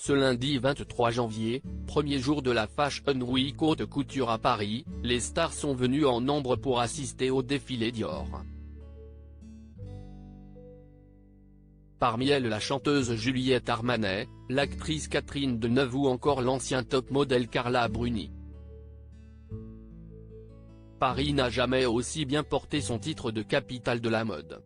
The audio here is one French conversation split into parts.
Ce lundi 23 janvier, premier jour de la Fashion Week Haute Couture à Paris, les stars sont venues en nombre pour assister au défilé Dior. Parmi elles la chanteuse Juliette Armanet, l'actrice Catherine Deneuve ou encore l'ancien top modèle Carla Bruni. Paris n'a jamais aussi bien porté son titre de capitale de la mode.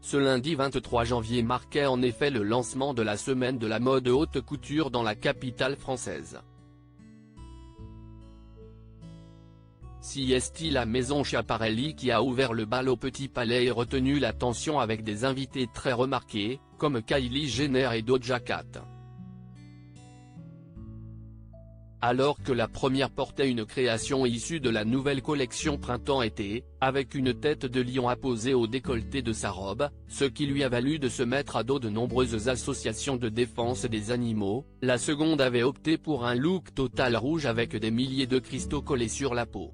Ce lundi 23 janvier marquait en effet le lancement de la semaine de la mode haute couture dans la capitale française. Si est-il la maison Schiaparelli qui a ouvert le bal au Petit Palais et retenu l'attention avec des invités très remarqués, comme Kylie Jenner et Doja Cat. Alors que la première portait une création issue de la nouvelle collection printemps-été, avec une tête de lion apposée au décolleté de sa robe, ce qui lui a valu de se mettre à dos de nombreuses associations de défense des animaux, la seconde avait opté pour un look total rouge avec des milliers de cristaux collés sur la peau.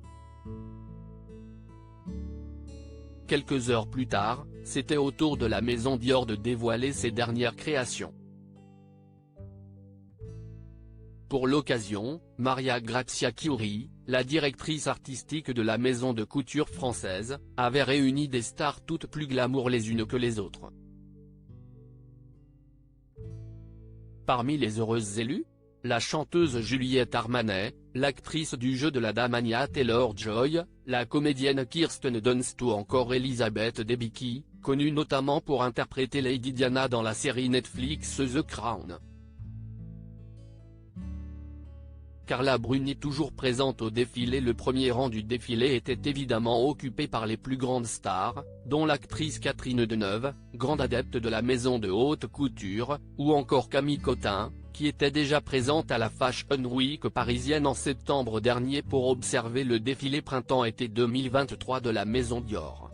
Quelques heures plus tard, c'était au tour de la maison Dior de dévoiler ses dernières créations. Pour l'occasion, Maria Grazia Chiuri, la directrice artistique de la maison de couture française, avait réuni des stars toutes plus glamour les unes que les autres. Parmi les heureuses élues, la chanteuse Juliette Armanet, l'actrice du jeu de la dame Anya Taylor-Joy, la comédienne Kirsten Dunst ou encore Elizabeth Debicki, connue notamment pour interpréter Lady Diana dans la série Netflix The Crown. Carla Bruni, toujours présente au défilé. Le premier rang du défilé était évidemment occupé par les plus grandes stars, dont l'actrice Catherine Deneuve, grande adepte de la maison de haute couture, ou encore Camille Cottin, qui était déjà présente à la Fashion Week parisienne en septembre dernier pour observer le défilé printemps-été 2023 de la maison Dior.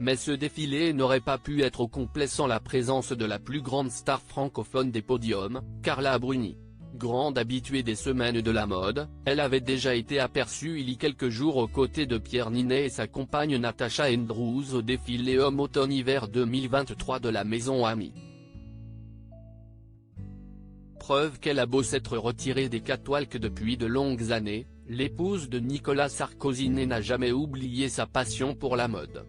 Mais ce défilé n'aurait pas pu être au complet sans la présence de la plus grande star francophone des podiums, Carla Bruni. Grande habituée des semaines de la mode, elle avait déjà été aperçue il y a quelques jours aux côtés de Pierre Ninet et sa compagne Natasha Andrews au défilé Homme-Automne-Hiver 2023 de la maison Ami. Preuve qu'elle a beau s'être retirée des catwalks depuis de longues années, l'épouse de Nicolas Sarkozy n'a jamais oublié sa passion pour la mode.